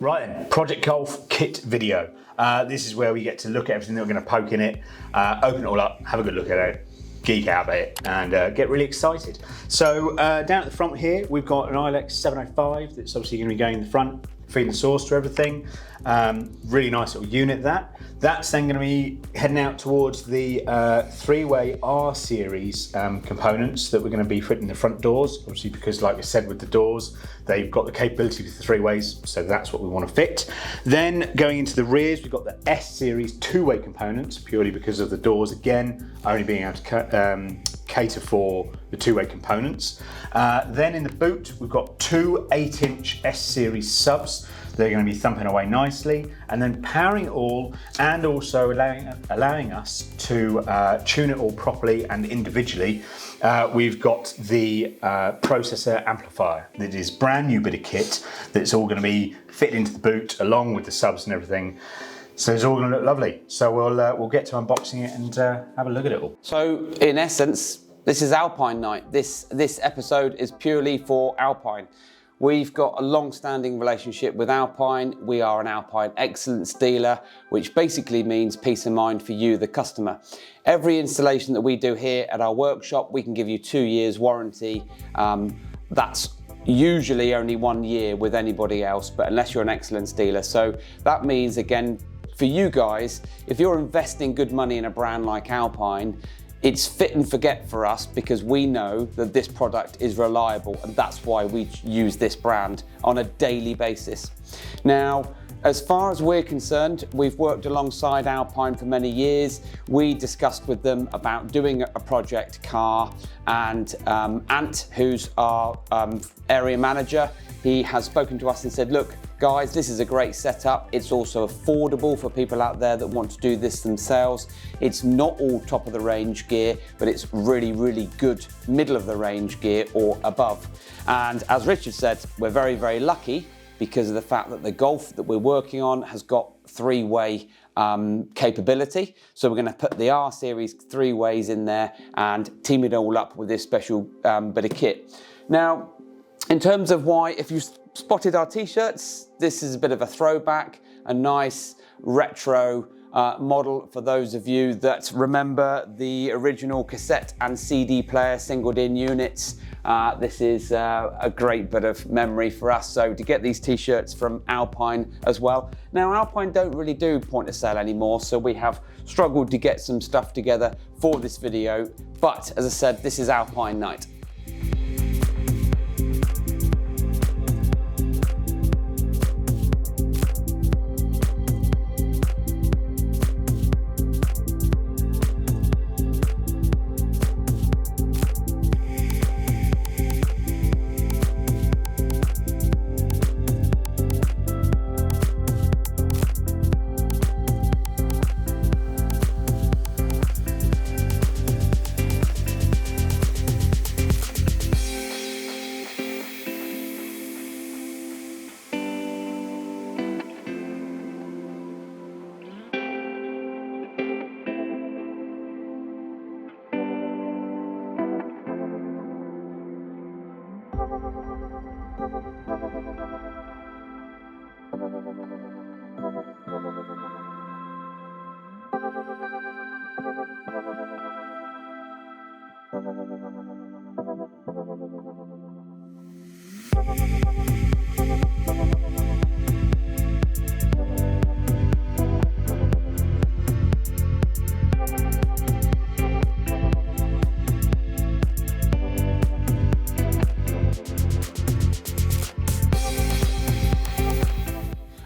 Right then, Project Golf kit video. This is where we get to look at everything that we're going to poke in it, open it all up, have a good look at it, geek out about it, and get really excited. So down at the front here, we've got an ILX705 that's obviously going to be going in the front, feeding the source to everything. Really nice little unit that. That's then going to be heading out towards the three-way R series components that we're going to be fitting the front doors, obviously because like I said with the doors, they've got the capability with the three ways, so that's what we want to fit. Then going into the rears, we've got the S series two-way components, purely because of the doors again, only being able to cater for the two-way components. Then in the boot, we've got two 8-inch S series subs. They're going to be thumping away nicely, and then powering it all and also allowing us to tune it all properly and individually. We've got the processor amplifier that is brand new bit of kit that's all going to be fit into the boot along with the subs and everything. So it's all going to look lovely. So we'll get to unboxing it and have a look at it all. So in essence, this is Alpine night. This episode is purely for Alpine. We've got a long-standing relationship with Alpine. We are an Alpine excellence dealer, which basically means peace of mind for you, the customer. Every installation that we do here at our workshop, we can give you 2 years warranty. That's usually only 1 year with anybody else, but unless you're an excellence dealer. So that means, again, for you guys, if you're investing good money in a brand like Alpine, it's fit and forget for us because we know that this product is reliable, and that's why we use this brand on a daily basis. Now, as far as we're concerned, we've worked alongside Alpine for many years. We discussed with them about doing a project car, and Ant, who's our area manager, he has spoken to us and said, look, guys, this is a great setup. It's also affordable for people out there that want to do this themselves. It's not all top of the range gear, but it's really, really good middle of the range gear or above. And as Richard said, we're very, very lucky because of the fact that the Golf that we're working on has got three-way capability. So we're going to put the R series three ways in there and team it all up with this special bit of kit. Now, in terms of why, if you spotted our t-shirts, this is a bit of a throwback, a nice retro model for those of you that remember the original cassette and CD player singled in units. This is a great bit of memory for us. So to get these t-shirts from Alpine as well. Now Alpine don't really do point of sale anymore, so we have struggled to get some stuff together for this video. But as I said, this is Alpine night.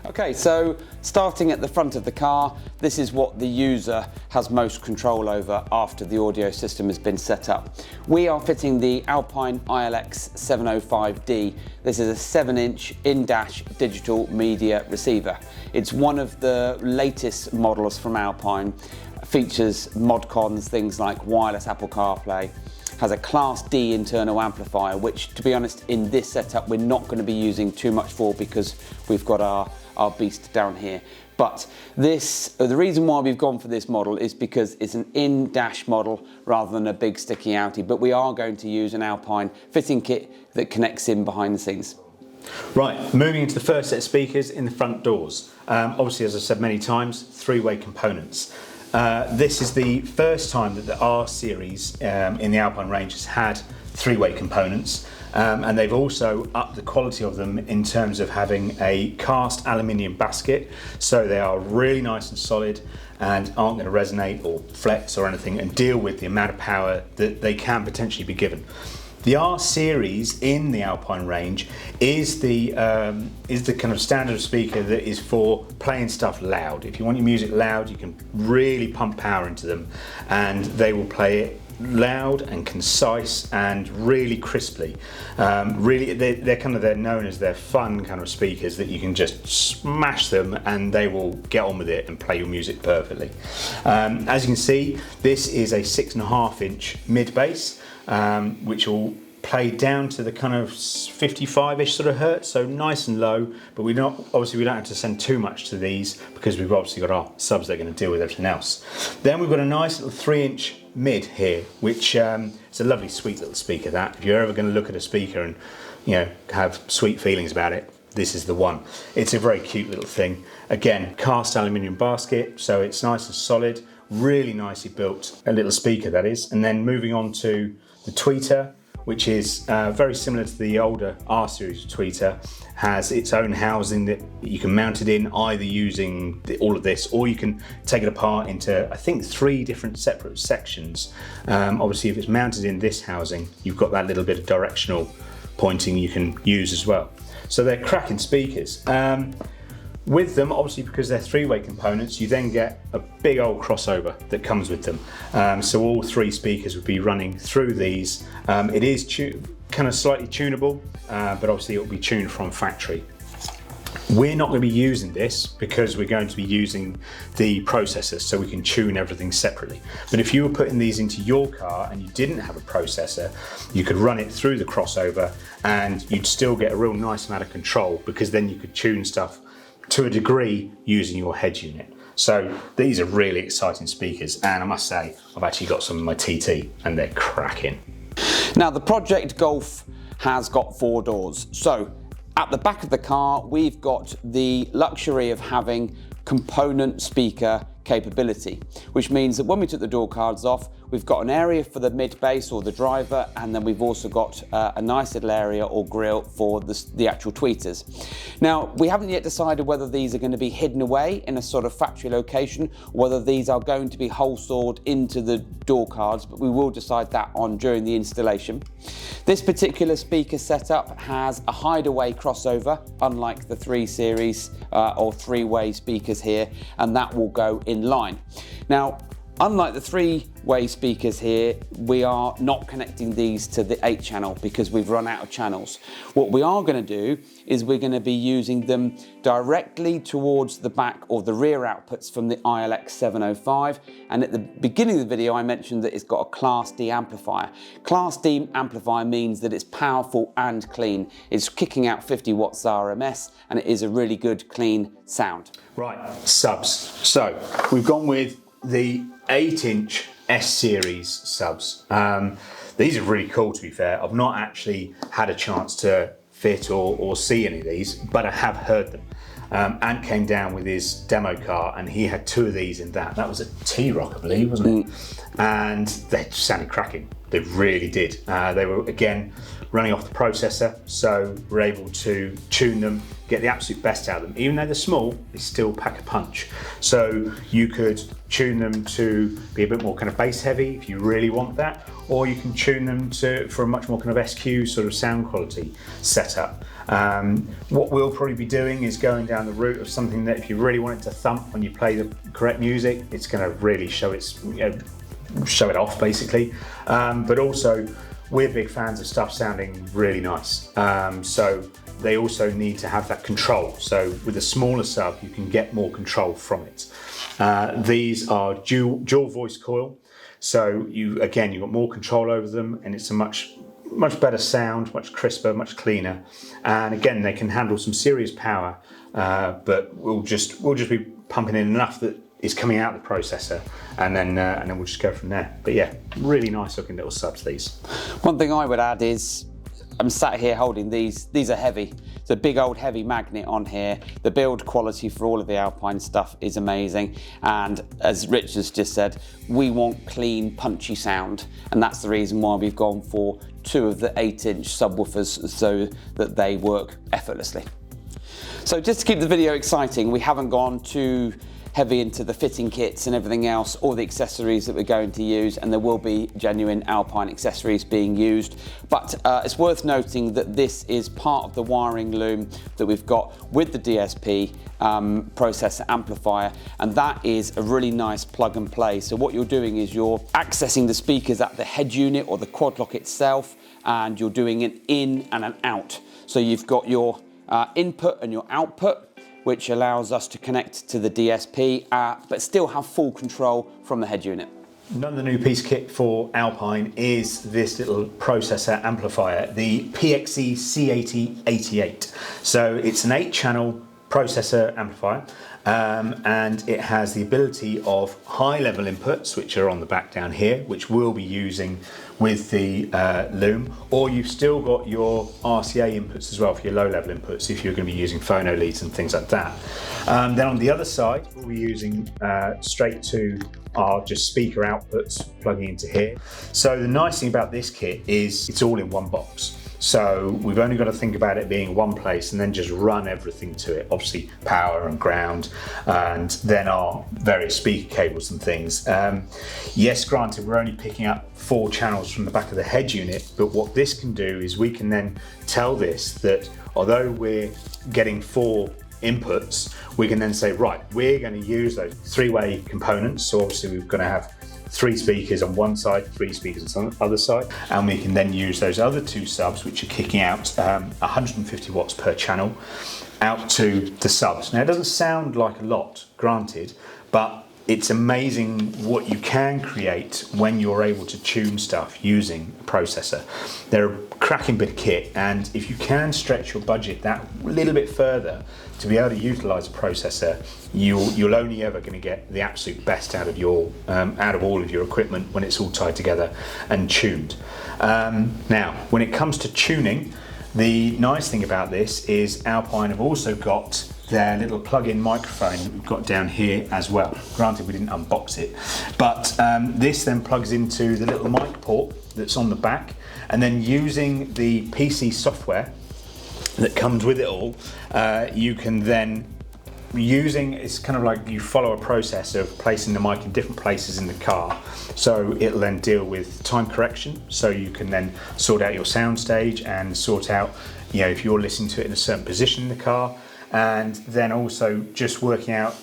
Okay, so starting at the front of the car, this is what the user has most control over after the audio system has been set up. We are fitting the Alpine ILX705D. This is a 7-inch in-dash digital media receiver. It's one of the latest models from Alpine. Features mod cons, things like wireless Apple CarPlay. Has a Class D internal amplifier, which, to be honest, in this setup, we're not going to be using too much for because we've got our beast down here. But the reason why we've gone for this model is because it's an in-dash model rather than a big sticky outie, but we are going to use an Alpine fitting kit that connects in behind the scenes. Right, moving into the first set of speakers in the front doors. Obviously, as I've said many times, three-way components. This is the first time that the R series in the Alpine range has had three-way components, and they've also upped the quality of them in terms of having a cast aluminium basket, so they are really nice and solid and aren't going to resonate or flex or anything, and deal with the amount of power that they can potentially be given. The R series in the Alpine range is the kind of standard speaker that is for playing stuff loud. If you want your music loud, you can really pump power into them, and they will play it loud and concise and really crisply. Really, they're known as their fun kind of speakers that you can just smash them and they will get on with it and play your music perfectly. As you can see, this is a 6.5-inch mid bass, which will play down to the kind of 55-ish sort of hertz, so nice and low, but we don't have to send too much to these because we've obviously got our subs that are going to deal with everything else. Then we've got a nice little 3-inch mid here, which is a lovely sweet little speaker. That if you're ever going to look at a speaker and have sweet feelings about it, this is the one. It's a very cute little thing. Again, cast aluminium basket, so it's nice and solid, really nicely built, a little speaker that is. And then moving on to the tweeter, which is very similar to the older R series tweeter, has its own housing that you can mount it in, either using all of this, or you can take it apart into, I think, 3 different separate sections. Obviously, if it's mounted in this housing, you've got that little bit of directional pointing you can use as well. So they're cracking speakers. With them, obviously, because they're 3-way components, you then get a big old crossover that comes with them. So all 3 speakers would be running through these. It is kind of slightly tunable, but obviously it will be tuned from factory. We're not going to be using this because we're going to be using the processor, so we can tune everything separately. But if you were putting these into your car and you didn't have a processor, you could run it through the crossover and you'd still get a real nice amount of control, because then you could tune stuff to a degree using your head unit. So these are really exciting speakers, and I must say I've actually got some in my TT and they're cracking. Now the Project Golf has got 4 doors. So at the back of the car we've got the luxury of having component speaker capability, which means that when we took the door cards off, we've got an area for the mid bass or the driver, and then we've also got a nice little area or grille for the actual tweeters. Now, we haven't yet decided whether these are going to be hidden away in a sort of factory location, or whether these are going to be hole sawed into the door cards, but we will decide that during the installation. This particular speaker setup has a hideaway crossover, unlike the 3 series or 3-way speakers here, and that will go in line. Now, unlike the 3-way speakers here, we are not connecting these to the 8-channel because we've run out of channels. What we are going to do is we're going to be using them directly towards the back or the rear outputs from the ILX705. And at the beginning of the video, I mentioned that it's got a Class D amplifier. Class D amplifier means that it's powerful and clean. It's kicking out 50 watts RMS, and it is a really good, clean sound. Right, subs. So we've gone with the 8-inch S-series subs. These are really cool, to be fair. I've not actually had a chance to fit or see any of these, but I have heard them. Ant came down with his demo car and he had 2 of these in that. That was a T-Rock, I believe, wasn't it? And they sounded cracking. They really did. They were, again, running off the processor, so we're able to tune them, get the absolute best out of them. Even though they're small, they still pack a punch. So you could tune them to be a bit more kind of bass heavy if you really want that, or you can tune them for a much more kind of SQ sort of sound quality setup. What we'll probably be doing is going down the route of something that if you really want it to thump when you play the correct music, it's going to really show it off basically. But also, we're big fans of stuff sounding really nice. So they also need to have that control. So with a smaller sub, you can get more control from it. These are dual voice coil. So you've got more control over them, and it's a much better sound, much crisper, much cleaner. And again, they can handle some serious power, but we'll just be pumping in enough that is coming out of the processor, and then we'll just go from there. But yeah, really nice looking little subs, these. One thing I would add is I'm sat here holding these. These are heavy. It's a big old heavy magnet on here. The build quality for all of the Alpine stuff is amazing. And as Rich has just said, we want clean, punchy sound. And that's the reason why we've gone for 2 of the 8-inch subwoofers so that they work effortlessly. So just to keep the video exciting, we haven't gone too heavy into the fitting kits and everything else, or the accessories that we're going to use, and there will be genuine Alpine accessories being used. But it's worth noting that this is part of the wiring loom that we've got with the DSP processor amplifier, and that is a really nice plug and play. So what you're doing is you're accessing the speakers at the head unit or the quad lock itself, and you're doing an in and an out. So you've got your input and your output, which allows us to connect to the DSP, but still have full control from the head unit. Another new piece of kit for Alpine is this little processor amplifier, the PXE C8088. So it's an 8-channel processor amplifier, and it has the ability of high-level inputs, which are on the back down here, which we'll be using with the loom, or you've still got your RCA inputs as well for your low-level inputs if you're going to be using phono leads and things like that. Then on the other side, we'll be using straight to our just speaker outputs plugging into here. So the nice thing about this kit is it's all in one box. So we've only got to think about it being one place and then just run everything to it. Obviously power and ground, and then our various speaker cables and things. Yes, granted, we're only picking up 4 channels from the back of the head unit, but what this can do is we can then tell this that although we're getting 4 inputs, we can then say, right, we're going to use those 3-way components. So obviously we're going to have 3 speakers on one side, 3 speakers on the other side, and we can then use those other 2 subs, which are kicking out 150 watts per channel, out to the subs. Now it doesn't sound like a lot, granted, but it's amazing what you can create when you're able to tune stuff using a processor. They're a cracking bit of kit, and if you can stretch your budget that little bit further to be able to utilize a processor, you're only ever going to get the absolute best out of your out of all of your equipment when it's all tied together and tuned. Now, when it comes to tuning, the nice thing about this is Alpine have also got their little plug-in microphone that we've got down here as well. Granted, we didn't unbox it, but this then plugs into the little mic port that's on the back, and then using the PC software that comes with it all, you can then it's kind of like you follow a process of placing the mic in different places in the car. So it'll then deal with time correction, so you can then sort out your sound stage and sort out, you know, if you're listening to it in a certain position in the car, and then also just working out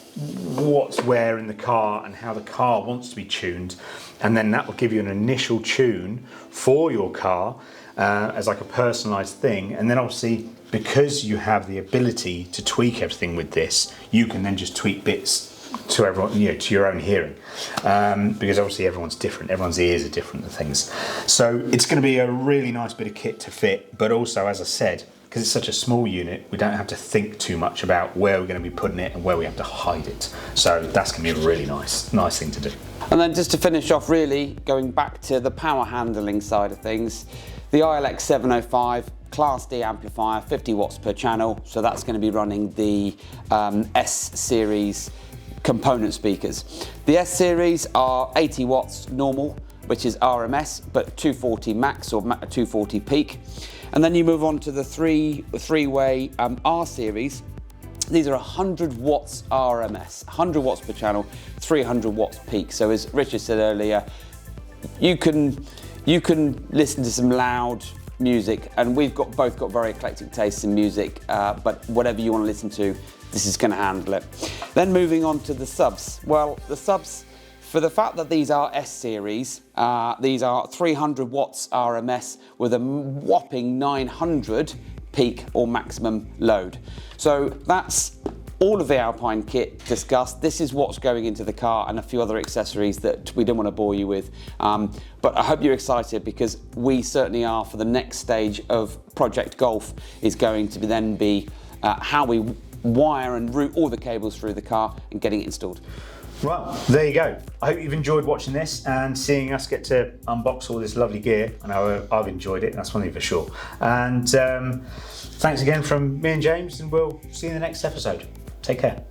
what's where in the car and how the car wants to be tuned, and then that will give you an initial tune for your car as like a personalized thing. And then obviously, because you have the ability to tweak everything with this, you can then just tweak bits to everyone, you know, to your own hearing, because obviously everyone's different, everyone's ears are different and things. So it's going to be a really nice bit of kit to fit, but also, as I said, because it's such a small unit, we don't have to think too much about where we're going to be putting it and where we have to hide it. So that's going to be a really nice thing to do. And then just to finish off, really going back to the power handling side of things, the ILX705 Class D amplifier, 50 watts per channel, so that's going to be running the S series component speakers. The S series are 80 watts normal, which is RMS, but 240 max or 240 peak. And then you move on to the three-way R series. These are 100 watts RMS, 100 watts per channel, 300 watts peak. So as Richard said earlier, you can listen to some loud music, and we've both got very eclectic tastes in music, but whatever you want to listen to, this is going to handle it. Then moving on to the subs. Well, the subs, for the fact that these are S series, these are 300 watts RMS with a whopping 900 peak or maximum load. So that's all of the Alpine kit discussed. This is what's going into the car and a few other accessories that we don't want to bore you with. But I hope you're excited, because we certainly are. For the next stage of Project Golf is going to be how we wire and route all the cables through the car and getting it installed. Well, there you go. I hope you've enjoyed watching this and seeing us get to unbox all this lovely gear. I know I've enjoyed it, that's one thing for sure. And thanks again from me and James, and we'll see you in the next episode. Take care.